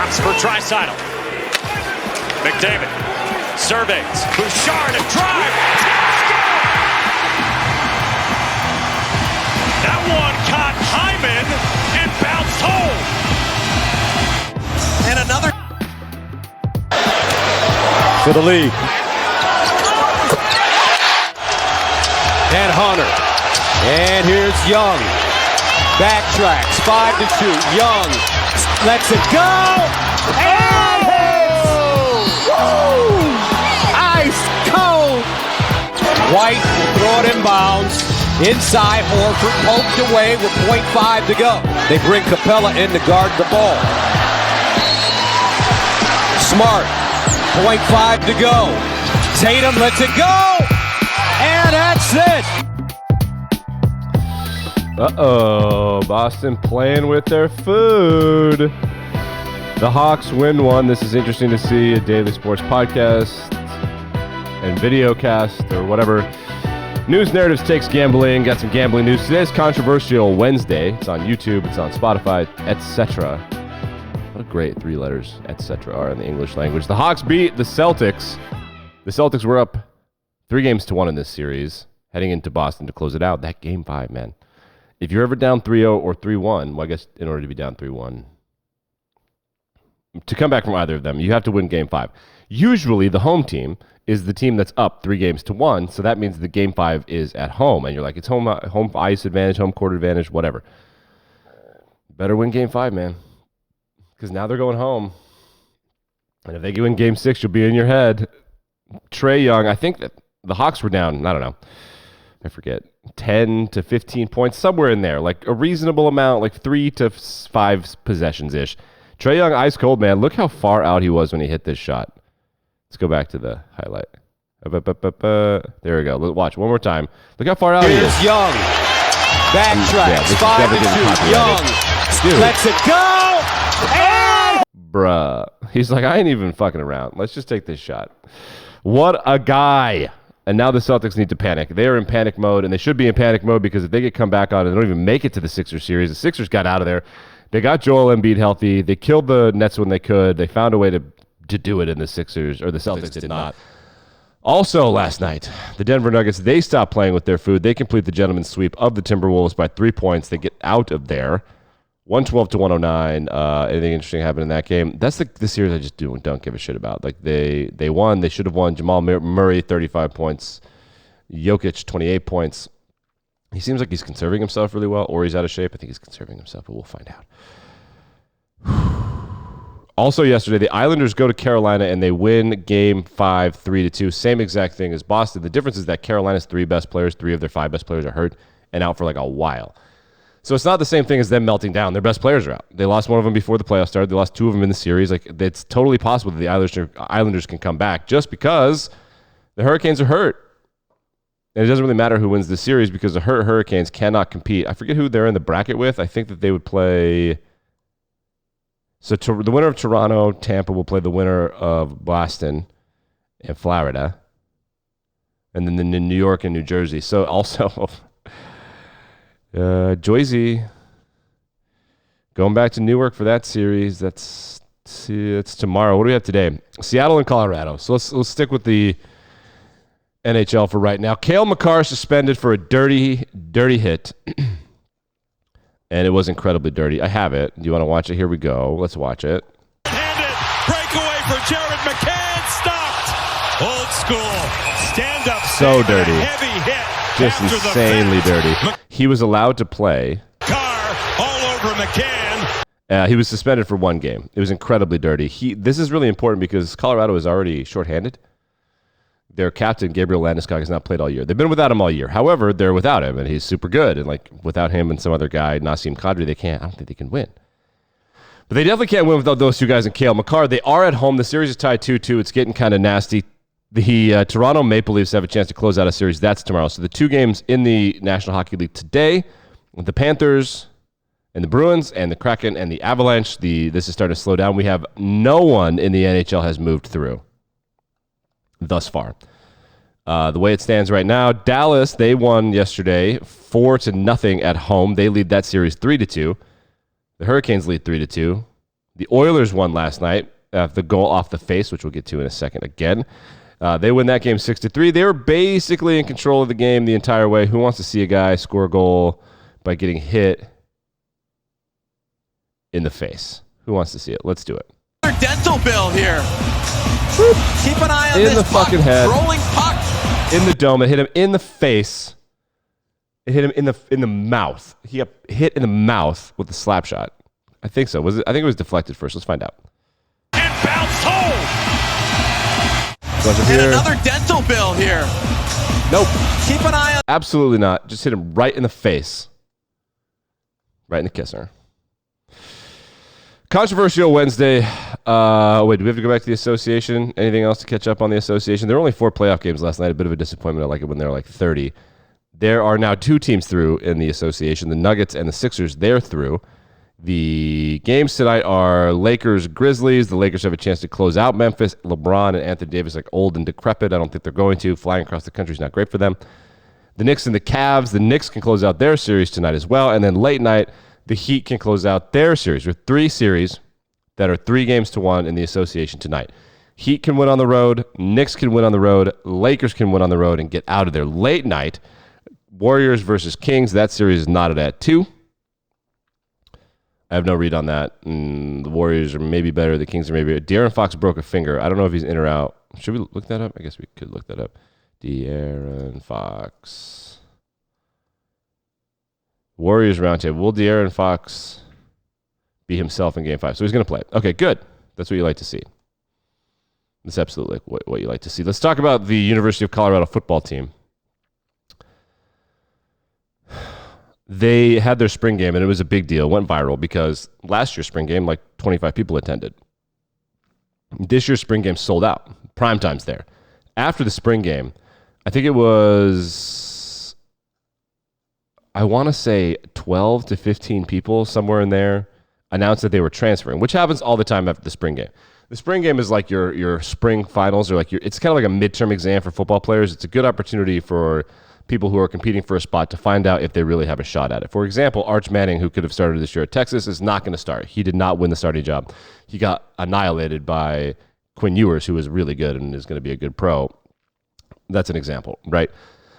Drops for Draisaitl. McDavid surveys. Bouchard a drive. That one caught Hyman and bounced home. And another for the lead. And Hunter. And here's Young. Backtracks, 5-2. Young lets it go. And hits! Woo! Ice cold. White will throw it inbounds. Inside, Horford poked away with .5 to go. They bring Capella in to guard the ball. Smart, .5 to go. Tatum lets it go. And that's it. Uh-oh, Boston playing with their food. The Hawks win one. This is interesting to see. A daily sports podcast and video cast or whatever. News Narratives takes gambling. Got some gambling news. Today's Controversial Wednesday. It's on YouTube. It's on Spotify, etc. What a great three letters, etc. are in the English language. The Hawks beat the Celtics. The Celtics were up 3-1 in this series, heading into Boston to close it out. That game 5, man. If you're ever down 3-0 or 3-1, well, I guess in order to be down 3-1, to come back from either of them, you have to win game 5. Usually, the home team is the team that's up 3-1, so that means the game 5 is at home, and you're like, it's home ice advantage, home court advantage, whatever. Better win game 5, man, because now they're going home, and if they win game 6, you'll be in your head. Trae Young, I think that the Hawks were down, I don't know, I forget, 10 to 15 points, somewhere in there, like a reasonable amount, like 3 to 5 possessions-ish. Trae Young, ice cold, man. Look how far out he was when he hit this shot. Let's go back to the highlight. There we go. Watch one more time. Look how far out he is. Here's Young. Backtracks, 5-2. Young lets it go. And Bruh. He's like, I ain't even fucking around. Let's just take this shot. What a guy. And now the Celtics need to panic. They are in panic mode, and they should be in panic mode because if they get come back on and they don't even make it to the Sixers series, the Sixers got out of there. They got Joel Embiid healthy. They killed the Nets when they could. They found a way to do it in the Sixers, or the Celtics did not. Also last night, the Denver Nuggets, they stopped playing with their food. They complete the gentleman's sweep of the Timberwolves by 3 points. They get out of there. 112-109. Anything interesting happened in that game? That's the series I just don't give a shit about. Like they won. They should have won. Jamal Murray, 35 points. Jokic, 28 points. He seems like he's conserving himself really well, or he's out of shape. I think he's conserving himself, but we'll find out. Also yesterday, the Islanders go to Carolina and they win game 5, 3-2. Same exact thing as Boston. The difference is that Carolina's 3 best players, 3 of their 5 best players are hurt and out for like a while. So it's not the same thing as them melting down. Their best players are out. They lost one of them before the playoffs started. They lost 2 of them in the series. Like, it's totally possible that the Islanders can come back just because the Hurricanes are hurt. And it doesn't really matter who wins the series because the Hurricanes cannot compete. I forget who they're in the bracket with. I think that they would play. So the winner of Toronto, Tampa will play the winner of Boston and Florida. And then in New York and New Jersey. So also, Joyzy going back to Newark for that series. It's tomorrow. What do we have today? Seattle and Colorado. So let's stick with the NHL for right now. Cale Makar suspended for a dirty hit. And it was incredibly dirty. I have it. Do you want to watch it? Here we go. Let's watch it. Handed. Breakaway for Jared McCann. Stopped. Old school. Stand up. So dirty. Heavy hit. Just insanely dirty. He was allowed to play. Carr all over McCann. He was suspended for 1 game. It was incredibly dirty. This is really important because Colorado is already shorthanded. Their captain, Gabriel Landeskog, has not played all year. They've been without him all year. However, they're without him, and he's super good. And like without him and some other guy, Nassim Kadri, I don't think they can win. But they definitely can't win without those 2 guys and Cale Makar. They are at home. The series is tied 2-2. It's getting kind of nasty. The Toronto Maple Leafs have a chance to close out a series. That's tomorrow. So the 2 games in the National Hockey League today, the Panthers and the Bruins and the Kraken and the Avalanche. This is starting to slow down. We have no one in the NHL has moved through thus far. The way it stands right now, Dallas, they won yesterday 4-0 at home. They lead that series 3-2. The Hurricanes lead 3-2. The Oilers won last night. The goal off the face, which we'll get to in a second again. They win that game 6-3. They were basically in control of the game the entire way. Who wants to see a guy score a goal by getting hit in the face? Who wants to see it? Let's do it. Dental bill here. Keep an eye on in this the puck. Fucking head. Rolling puck. In the dome. It hit him in the face. It hit him in the mouth. He got hit in the mouth with the slap shot. I think so. Was it? I think it was deflected first. Let's find out. And bounced home. And another dental bill here. Nope. Keep an eye on. Absolutely not. Just hit him right in the face. Right in the kisser. Controversial Wednesday. Wait, do we have to go back to the association? Anything else to catch up on the association? There were only 4 playoff games last night. A bit of a disappointment. I like it when there are like 30. There are now 2 teams through in the association. The Nuggets and the Sixers, they're through. The games tonight are Lakers-Grizzlies. The Lakers have a chance to close out Memphis. LeBron and Anthony Davis like old and decrepit. I don't think they're going to. Flying across the country is not great for them. The Knicks and the Cavs. The Knicks can close out their series tonight as well. And then late night, the Heat can close out their series with 3 series that are 3-1 in the association tonight. Heat can win on the road. Knicks can win on the road. Lakers can win on the road and get out of there. Late night, Warriors versus Kings. That series is knotted at 2. I have no read on that. The Warriors are maybe better. The Kings are maybe better. De'Aaron Fox broke a finger. I don't know if he's in or out. Should we look that up? I guess we could look that up. De'Aaron Fox. Warriors roundtable. Will De'Aaron Fox be himself in Game 5? So he's going to play. Okay, good. That's what you like to see. That's absolutely what you like to see. Let's talk about the University of Colorado football team. They had their spring game, and it was a big deal. It went viral because last year's spring game, like 25 people attended. This year's spring game sold out. Primetime's there. After the spring game, I think it was, I want to say 12 to 15 people, somewhere in there, announced that they were transferring, which happens all the time after the spring game. The spring game is like your spring finals, or like it's kind of like a midterm exam for football players. It's a good opportunity for people who are competing for a spot to find out if they really have a shot at it. For example, Arch Manning, who could have started this year at Texas, is not going to start. He did not win the starting job. He got annihilated by Quinn Ewers, who is really good and is going to be a good pro. That's an example, right?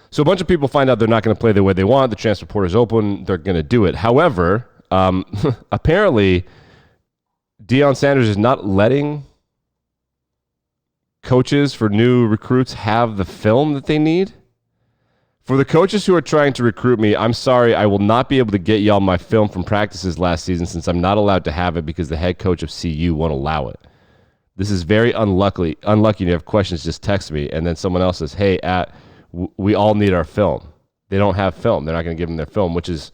So a bunch of people find out they're not going to play the way they want. The transfer portal is open. They're going to do it. However, apparently, Deion Sanders is not letting coaches for new recruits have the film that they need. For the coaches who are trying to recruit me, I'm sorry, I will not be able to get y'all my film from practices last season since I'm not allowed to have it because the head coach of CU won't allow it. This is very unlucky. If you have questions, just text me. And then someone else says, hey, we all need our film. They don't have film. They're not going to give them their film, which is,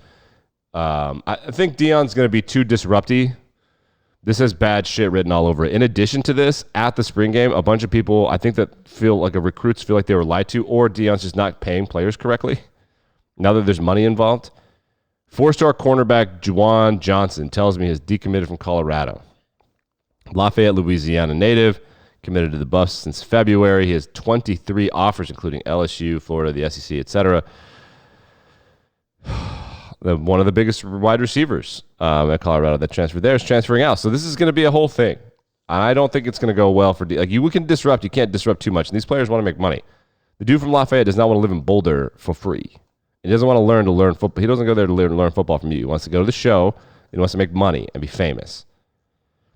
I think Deion's going to be too disruptive. This has bad shit written all over it. In addition to this, at the spring game, a bunch of people, I think that recruits feel like they were lied to, or Deion's just not paying players correctly now that there's money involved. 4-star cornerback Juwan Johnson tells me he has decommitted from Colorado. Lafayette, Louisiana native, committed to the Buffs since February. He has 23 offers, including LSU, Florida, the SEC, etc. One of the biggest wide receivers at Colorado that transferred there is transferring out. So this is going to be a whole thing. I don't think it's going to go well for we can disrupt. You can't disrupt too much. And these players want to make money. The dude from Lafayette does not want to live in Boulder for free. He doesn't want to learn football. He doesn't go there to learn football from you. He wants to go to the show. And he wants to make money and be famous.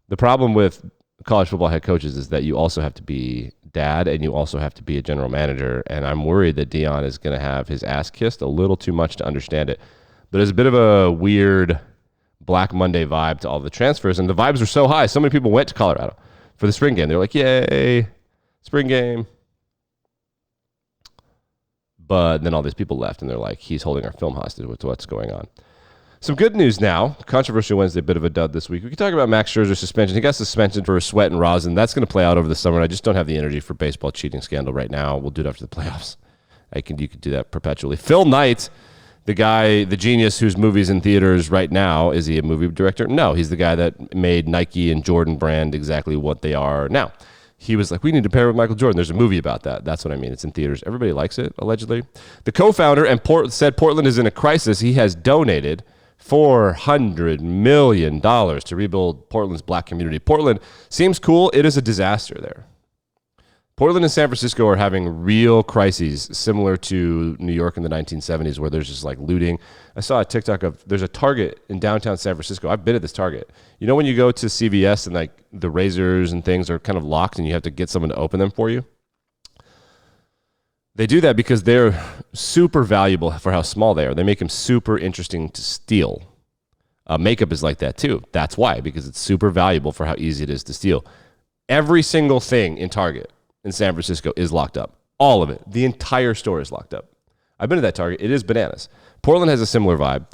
The problem with college football head coaches is that you also have to be dad and you also have to be a general manager. And I'm worried that Deion is going to have his ass kissed a little too much to understand it. But there's a bit of a weird Black Monday vibe to all the transfers, and the vibes were so high. So many people went to Colorado for the spring game. They were like, yay, spring game. But then all these people left, and they're like, he's holding our film hostage with what's going on. Some good news now. Controversial Wednesday, a bit of a dud this week. We can talk about Max Scherzer's suspension. He got suspended for sweat and rosin. That's going to play out over the summer, and I just don't have the energy for baseball cheating scandal right now. We'll do it after the playoffs. You could do that perpetually. Phil Knight, the guy, the genius whose movie's in theaters right now, is he a movie director? No, he's the guy that made Nike and Jordan brand exactly what they are now. He was like, we need to pair with Michael Jordan. There's a movie about that. That's what I mean. It's in theaters. Everybody likes it, allegedly. The co-founder said Portland is in a crisis. He has donated $400 million to rebuild Portland's black community. Portland seems cool. It is a disaster there. Portland and San Francisco are having real crises similar to New York in the 1970s where there's just like looting. I saw a TikTok of there's a Target in downtown San Francisco. I've been at this Target. You know when you go to CVS and like the razors and things are kind of locked and you have to get someone to open them for you? They do that because they're super valuable for how small they are. They make them super interesting to steal. Makeup is like that too. That's why, because it's super valuable for how easy it is to steal. Every single thing in Target in San Francisco is locked up. All of it. The entire store is locked up. I've been to that Target. It is bananas. Portland has a similar vibe,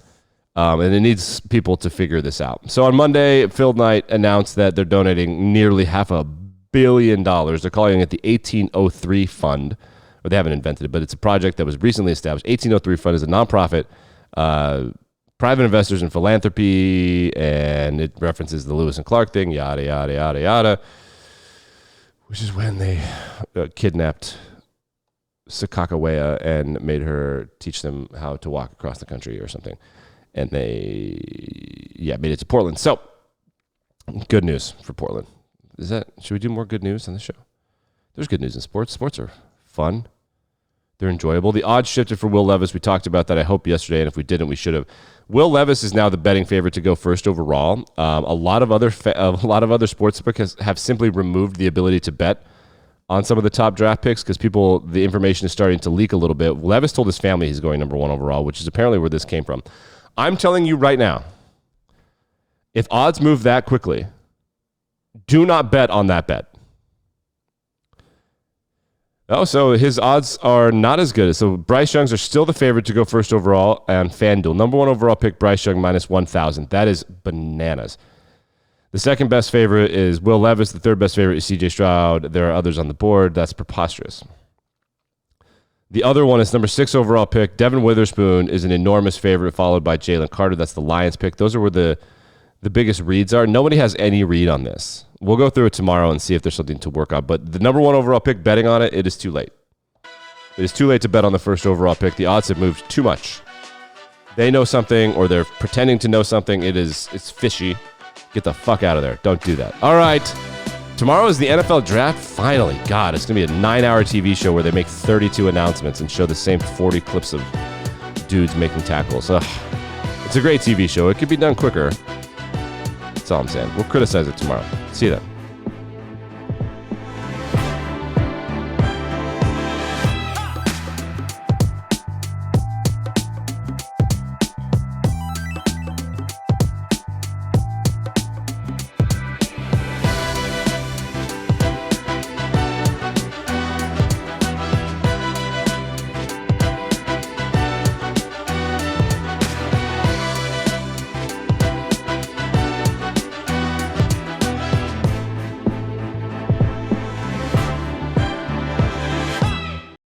and it needs people to figure this out. So on Monday, Phil Knight announced that they're donating nearly $500 million. They're calling it the 1803 Fund. Or they haven't invented it, but it's a project that was recently established. 1803 Fund is a nonprofit, private investors in philanthropy, and it references the Lewis and Clark thing, yada, yada, yada, yada, which is when they kidnapped Sakakawea and made her teach them how to walk across the country or something. And they, made it to Portland. So, good news for Portland. Should we do more good news on the show? There's good news in sports. Sports are fun. They're enjoyable. The odds shifted for Will Levis. We talked about that, I hope, yesterday, and if we didn't, we should have. Will Levis is now the betting favorite to go first overall. A lot of other sportsbooks have simply removed the ability to bet on some of the top draft picks because the information is starting to leak a little bit. Levis told his family he's going number 1 overall, which is apparently where this came from. I'm telling you right now, if odds move that quickly, do not bet on that bet. Oh, so his odds are not as good. So Bryce Young's are still the favorite to go first overall on FanDuel. Number 1 overall pick, Bryce Young, minus 1,000. That is bananas. The second best favorite is Will Levis. The third best favorite is CJ Stroud. There are others on the board. That's preposterous. The other one is number 6 overall pick. Devin Witherspoon is an enormous favorite, followed by Jalen Carter. That's the Lions pick. Those are where the biggest reads are. Nobody has any read on this. We'll go through it tomorrow and see if there's something to work on. But the number 1 overall pick, betting on it, it is too late. It is too late to bet on the first overall pick. The odds have moved too much. They know something, or they're pretending to know something. It's fishy. Get the fuck out of there. Don't do that. All right. Tomorrow is the NFL draft. Finally. God, it's going to be a 9-hour TV show where they make 32 announcements and show the same 40 clips of dudes making tackles. Ugh. It's a great TV show. It could be done quicker. That's all I'm saying. We'll criticize it tomorrow. See you then.